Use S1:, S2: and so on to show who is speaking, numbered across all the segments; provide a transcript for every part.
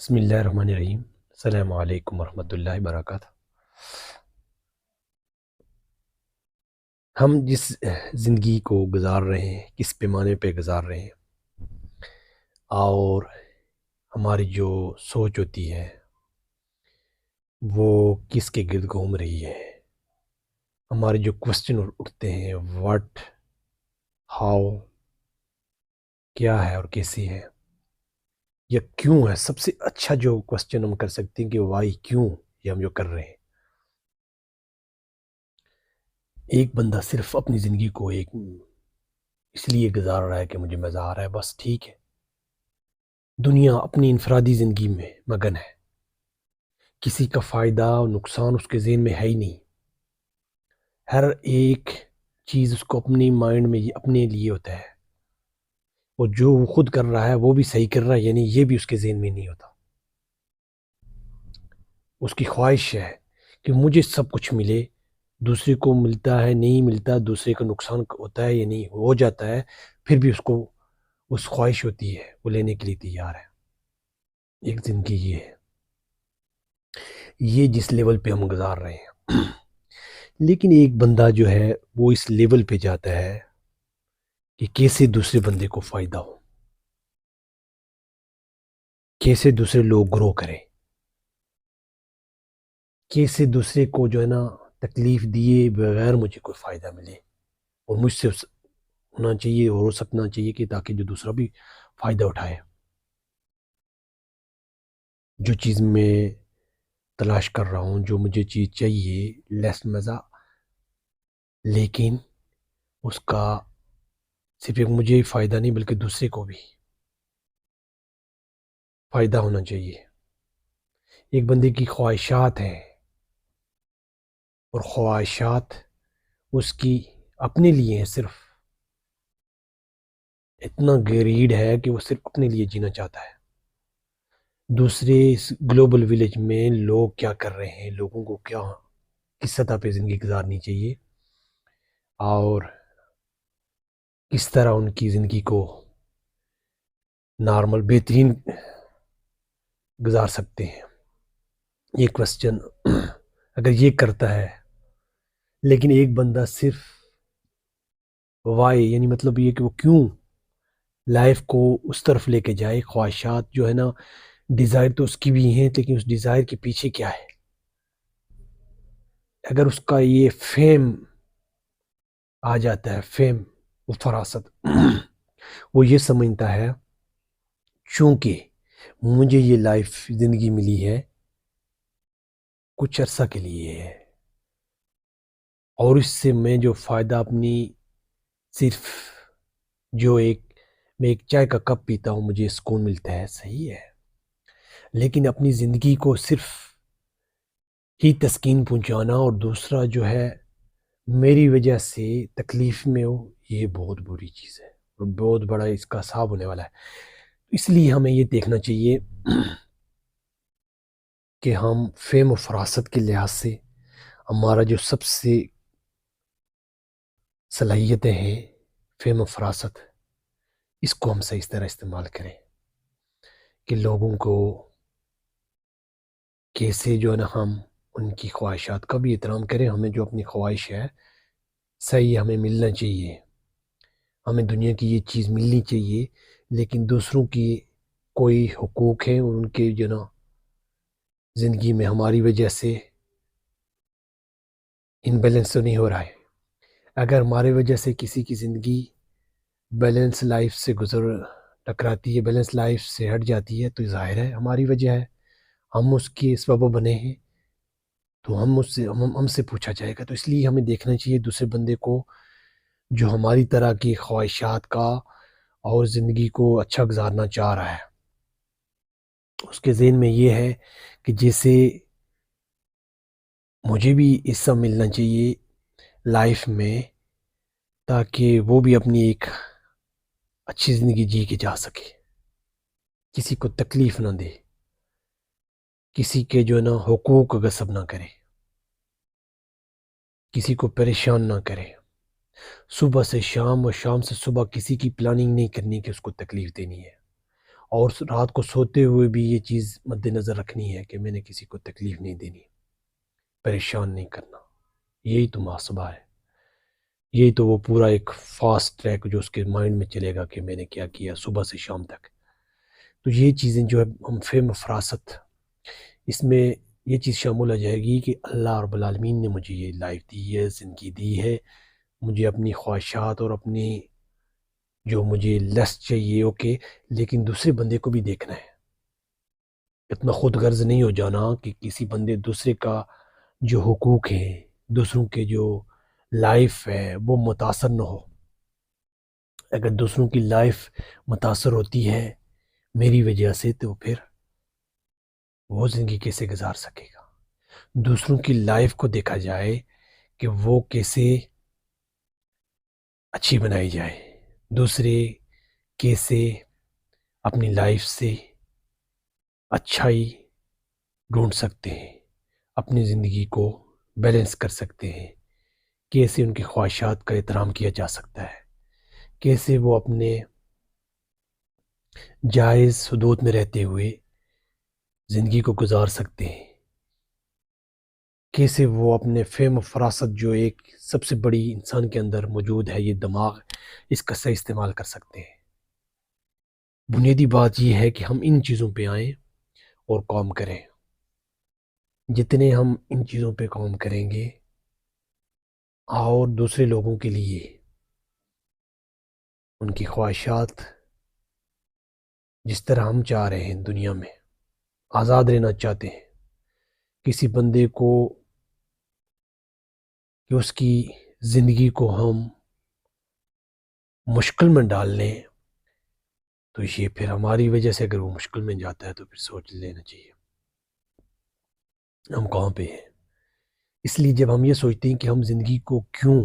S1: بسم اللہ الرحمن الرحیم۔ السلام علیکم ورحمۃ اللہ وبرکاتہ۔ ہم جس زندگی کو گزار رہے ہیں، کس پیمانے پہ گزار رہے ہیں، اور ہماری جو سوچ ہوتی ہے وہ کس کے گرد گھوم رہی ہے، ہمارے جو کوسچن اٹھتے ہیں واٹ، ہاؤ، کیا ہے اور کیسی ہے، یا کیوں ہے، سب سے اچھا جو کوسچن ہم کر سکتے ہیں کہ وائی، کیوں یہ ہم جو کر رہے ہیں۔ ایک بندہ صرف اپنی زندگی کو ایک اس لیے گزار رہا ہے کہ مجھے مزہ آ رہا ہے، بس ٹھیک ہے۔ دنیا اپنی انفرادی زندگی میں مگن ہے، کسی کا فائدہ اور نقصان اس کے ذہن میں ہے ہی نہیں۔ ہر ایک چیز اس کو اپنی مائنڈ میں اپنے لیے ہوتا ہے، اور جو وہ خود کر رہا ہے وہ بھی صحیح کر رہا ہے، یعنی یہ بھی اس کے ذہن میں نہیں ہوتا۔ اس کی خواہش ہے کہ مجھے سب کچھ ملے، دوسرے کو ملتا ہے نہیں ملتا، دوسرے کا نقصان ہوتا ہے یا نہیں ہو جاتا ہے، پھر بھی اس کو اس خواہش ہوتی ہے، وہ لینے کے لیے تیار ہے۔ ایک زندگی یہ ہے، یہ جس لیول پہ ہم گزار رہے ہیں۔ لیکن ایک بندہ جو ہے وہ اس لیول پہ جاتا ہے کہ کیسے دوسرے بندے کو فائدہ ہو، کیسے دوسرے لوگ گرو کریں، کیسے دوسرے کو جو ہے نا تکلیف دیے بغیر مجھے کوئی فائدہ ملے، اور مجھ سے ہونا چاہیے اور ہو سکنا چاہیے کہ تاکہ جو دوسرا بھی فائدہ اٹھائے۔ جو چیز میں تلاش کر رہا ہوں، جو مجھے چیز چاہیے، لیس مزہ، لیکن اس کا صرف ایک مجھے ہی فائدہ نہیں بلکہ دوسرے کو بھی فائدہ ہونا چاہیے۔ ایک بندے کی خواہشات ہیں، اور خواہشات اس کی اپنے لیے ہیں، صرف اتنا گریڈ ہے کہ وہ صرف اپنے لیے جینا چاہتا ہے۔ دوسرے اس گلوبل ولیج میں لوگ کیا کر رہے ہیں، لوگوں کو کیا کس سطح پہ زندگی گزارنی چاہیے، اور کس طرح ان کی زندگی کو نارمل بہترین گزار سکتے ہیں۔ یہ کوسچن اگر یہ کرتا ہے، لیکن ایک بندہ صرف وائی، یعنی مطلب یہ کہ وہ کیوں لائف کو اس طرف لے کے جائے، خواہشات جو ہے نا، ڈیزائر تو اس کی بھی ہیں، لیکن اس ڈیزائر کے پیچھے کیا ہے۔ اگر اس کا یہ فیم آ جاتا ہے، فیم و فراست، وہ یہ سمجھتا ہے چونکہ مجھے یہ لائف زندگی ملی ہے کچھ عرصہ کے لیے ہے، اور اس سے میں جو فائدہ اپنی صرف جو میں ایک چائے کا کپ پیتا ہوں مجھے سکون ملتا ہے، صحیح ہے، لیکن اپنی زندگی کو صرف ہی تسکین پہنچانا اور دوسرا جو ہے میری وجہ سے تکلیف میں ہو، یہ بہت بری چیز ہے، اور بہت بڑا اس کا حساب ہونے والا ہے۔ اس لیے ہمیں یہ دیکھنا چاہیے کہ ہم فیم و فراست کے لحاظ سے ہمارا جو سب سے صلاحیتیں ہیں، فیم و فراست، اس کو ہم صحیح طرح استعمال کریں کہ لوگوں کو کیسے جو ہے نا ہم ان کی خواہشات کا بھی احترام کریں۔ ہمیں جو اپنی خواہش ہے صحیح ہمیں ملنا چاہیے، ہمیں دنیا کی یہ چیز ملنی چاہیے، لیکن دوسروں کی کوئی حقوق ہیں اور ان کے جو نا زندگی میں ہماری وجہ سے انبیلنس تو نہیں ہو رہا ہے۔ اگر ہماری وجہ سے کسی کی زندگی بیلنس لائف سے ٹکراتی ہے، بیلنس لائف سے ہٹ جاتی ہے، تو ظاہر ہے ہماری وجہ ہے، ہم اس کے سبب بنے ہیں، تو ہم سے پوچھا جائے گا۔ تو اس لیے ہمیں دیکھنا چاہیے دوسرے بندے کو جو ہماری طرح کی خواہشات کا اور زندگی کو اچھا گزارنا چاہ رہا ہے، اس کے ذہن میں یہ ہے کہ جیسے مجھے بھی حصہ ملنا چاہیے لائف میں، تاکہ وہ بھی اپنی ایک اچھی زندگی جی کے جا سکے، کسی کو تکلیف نہ دے، کسی کے جو ہے نا حقوق غصب نہ کرے، کسی کو پریشان نہ کرے، صبح سے شام اور شام سے صبح کسی کی پلاننگ نہیں کرنی کہ اس کو تکلیف دینی ہے، اور رات کو سوتے ہوئے بھی یہ چیز مد نظر رکھنی ہے کہ میں نے کسی کو تکلیف نہیں دینی، پریشان نہیں کرنا. یہی تو محاسبہ ہے، یہی تو وہ پورا ایک فاسٹ ٹریک جو اس کے مائنڈ میں چلے گا کہ میں نے کیا کیا صبح سے شام تک. تو یہ چیزیں جو ہے ہم فہم و فراست، اس میں یہ چیز شامل ہو جائے گی کہ اللہ رب العالمین نے مجھے یہ لائف دی ہے، زندگی دی ہے، مجھے اپنی خواہشات اور اپنی جو مجھے لسٹ چاہیے اوکے، لیکن دوسرے بندے کو بھی دیکھنا ہے. اتنا خود غرض نہیں ہو جانا کہ کسی بندے دوسرے کا جو حقوق ہیں، دوسروں کے جو لائف ہے وہ متاثر نہ ہو. اگر دوسروں کی لائف متاثر ہوتی ہے میری وجہ سے تو پھر وہ زندگی کیسے گزار سکے گا. دوسروں کی لائف کو دیکھا جائے کہ وہ کیسے اچھی بنائی جائے، دوسرے کیسے اپنی لائف سے اچھائی ڈھونڈ سکتے ہیں، اپنی زندگی کو بیلنس کر سکتے ہیں، کیسے ان کی خواہشات کا احترام کیا جا سکتا ہے، کیسے وہ اپنے جائز حدود میں رہتے ہوئے زندگی کو گزار سکتے ہیں، کیسے وہ اپنے فہم و فراست جو ایک سب سے بڑی انسان کے اندر موجود ہے، یہ دماغ، اس کا صحیح استعمال کر سکتے ہیں. بنیادی بات یہ ہے کہ ہم ان چیزوں پہ آئیں اور کام کریں. جتنے ہم ان چیزوں پہ کام کریں گے اور دوسرے لوگوں کے لیے ان کی خواہشات جس طرح ہم چاہ رہے ہیں، دنیا میں آزاد رہنا چاہتے ہیں، کسی بندے کو کہ اس کی زندگی کو ہم مشکل میں ڈال لیں تو یہ پھر ہماری وجہ سے اگر وہ مشکل میں جاتا ہے تو پھر سوچ لینا چاہیے ہم کہاں پہ ہیں. اس لیے جب ہم یہ سوچتے ہیں کہ ہم زندگی کو کیوں،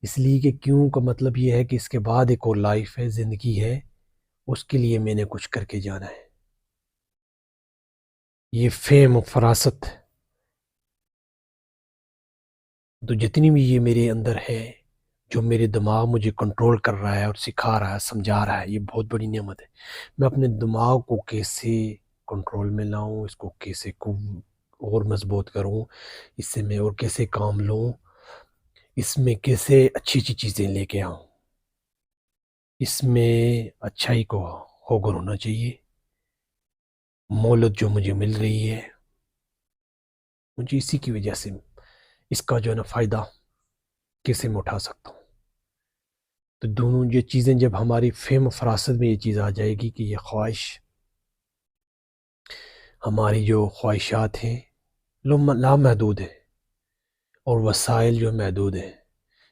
S1: اس لیے کہ کیوں کا مطلب یہ ہے کہ اس کے بعد ایک اور لائف ہے، زندگی ہے، اس کے لیے میں نے کچھ کر کے جانا ہے. یہ فہم و فراست تو جتنی بھی یہ میرے اندر ہے، جو میرے دماغ مجھے کنٹرول کر رہا ہے اور سکھا رہا ہے، سمجھا رہا ہے، یہ بہت بڑی نعمت ہے. میں اپنے دماغ کو کیسے کنٹرول میں لاؤں، اس کو کیسے اور مضبوط کروں، اس سے میں اور کیسے کام لوں، اس میں کیسے اچھی اچھی چیزیں لے کے آؤں، اس میں اچھائی کو ہوگر ہونا چاہیے. مولت جو مجھے مل رہی ہے مجھے اسی کی وجہ سے اس کا جو ہے نا فائدہ کیسے میں اٹھا سکتا ہوں. تو دونوں یہ چیزیں جب ہماری فہم و فراست میں یہ چیز آ جائے گی کہ یہ خواہش، ہماری جو خواہشات ہیں لامحدود ہیں اور وسائل جو محدود ہیں،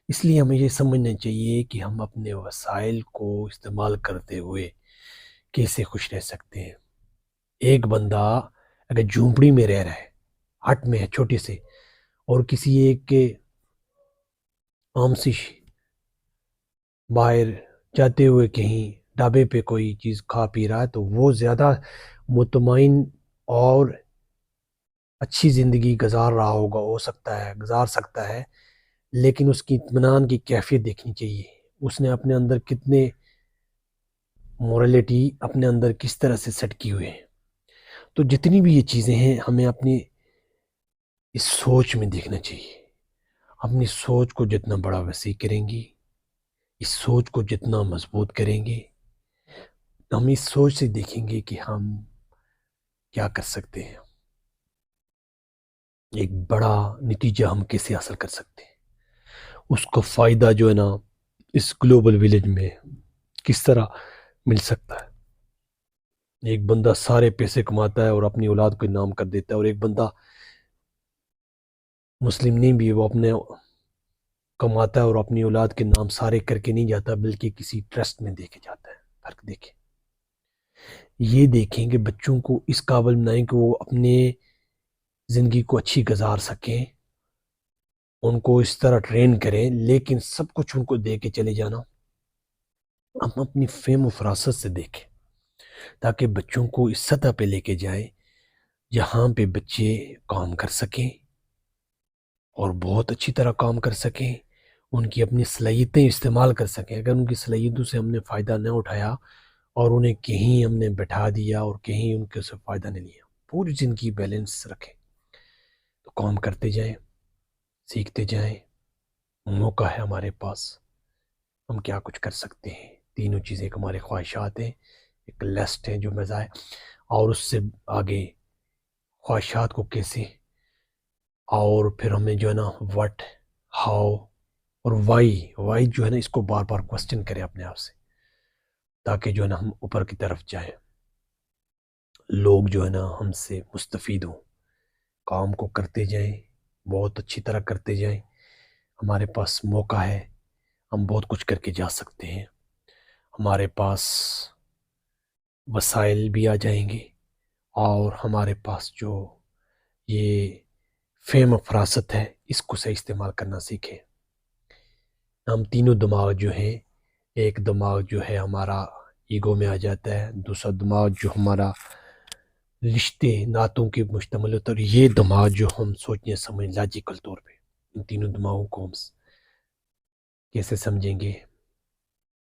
S1: اس لیے ہمیں یہ سمجھنا چاہیے کہ ہم اپنے وسائل کو استعمال کرتے ہوئے کیسے خوش رہ سکتے ہیں. ایک بندہ اگر جھونپڑی میں رہ رہا ہے، ہٹ میں ہے چھوٹے سے، اور کسی ایک کے عام سی باہر جاتے ہوئے کہیں ڈھابے پہ کوئی چیز کھا پی رہا ہے تو وہ زیادہ مطمئن اور اچھی زندگی گزار رہا ہوگا، ہو سکتا ہے گزار سکتا ہے، لیکن اس کی اطمینان کی کیفیت دیکھنی چاہیے. اس نے اپنے اندر کتنے مورالٹی اپنے اندر کس طرح سے سیٹ کی ہوئے ہیں. تو جتنی بھی یہ چیزیں ہیں ہمیں اپنی اس سوچ میں دیکھنا چاہیے. اپنی سوچ کو جتنا بڑا وسیع کریں گی، اس سوچ کو جتنا مضبوط کریں گے، ہم اس سوچ سے دیکھیں گے کہ ہم کیا کر سکتے ہیں، ایک بڑا نتیجہ ہم کیسے حاصل کر سکتے ہیں، اس کو فائدہ جو ہے نا اس گلوبل ویلیج میں کس طرح مل سکتا ہے. ایک بندہ سارے پیسے کماتا ہے اور اپنی اولاد کو نام کر دیتا ہے، اور ایک بندہ مسلم نہیں بھی، وہ اپنے کماتا ہے اور اپنی اولاد کے نام سارے کر کے نہیں جاتا بلکہ کسی ٹرسٹ میں دے کے جاتا ہے. فرق دیکھیں، یہ دیکھیں کہ بچوں کو اس قابل بنائیں کہ وہ اپنے زندگی کو اچھی گزار سکیں، ان کو اس طرح ٹرین کریں، لیکن سب کچھ ان کو دے کے چلے جانا ہم اپنی فہم و فراست سے دیکھیں تاکہ بچوں کو اس سطح پہ لے کے جائیں جہاں پہ بچے کام کر سکیں اور بہت اچھی طرح کام کر سکیں، ان کی اپنی صلاحیتیں استعمال کر سکیں. اگر ان کی صلاحیتوں سے ہم نے فائدہ نہ اٹھایا اور انہیں کہیں ہم نے بٹھا دیا اور کہیں ان کے سے فائدہ نہیں لیا. پوری زندگی بیلنس رکھیں تو کام کرتے جائیں، سیکھتے جائیں. موقع ہے ہمارے پاس، ہم کیا کچھ کر سکتے ہیں. تینوں چیزیں ایک ہمارے خواہشات ہیں، ایک لسٹ ہے جو مزہ ہے، اور اس سے آگے خواہشات کو کیسے، اور پھر ہمیں جو ہے نا وٹ، ہاؤ اور وائی جو ہے نا اس کو بار بار کوسچن کریں اپنے آپ سے، تاکہ جو ہے نا ہم اوپر کی طرف جائیں. لوگ جو ہے نا ہم سے مستفید ہوں. کام کو کرتے جائیں، بہت اچھی طرح کرتے جائیں. ہمارے پاس موقع ہے، ہم بہت کچھ کر کے جا سکتے ہیں. ہمارے پاس وسائل بھی آ جائیں گے، اور ہمارے پاس جو یہ فیم و فراست ہے اس کو صحیح استعمال کرنا سیکھیں. ہم تینوں دماغ جو ہیں، ایک دماغ جو ہے ہمارا ایگو میں آ جاتا ہے، دوسرا دماغ جو ہمارا رشتے ناتوں کے مشتمل ہوتا ہے، اور یہ دماغ جو ہم سوچنے سمجھ لاجیکل طور پہ. ان تینوں دماغوں کو ہم کیسے سمجھیں گے؟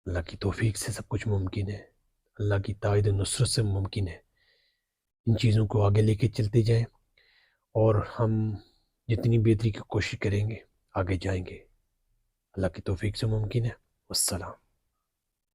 S1: اللہ کی توفیق سے سب کچھ ممکن ہے، اللہ کی تائید و نصرت سے ممکن ہے. ان چیزوں کو آگے لے کے چلتے جائیں، اور ہم جتنی بہتری کی کوشش کریں گے آگے جائیں گے. اللہ کی توفیق سے ممکن ہے. والسلام.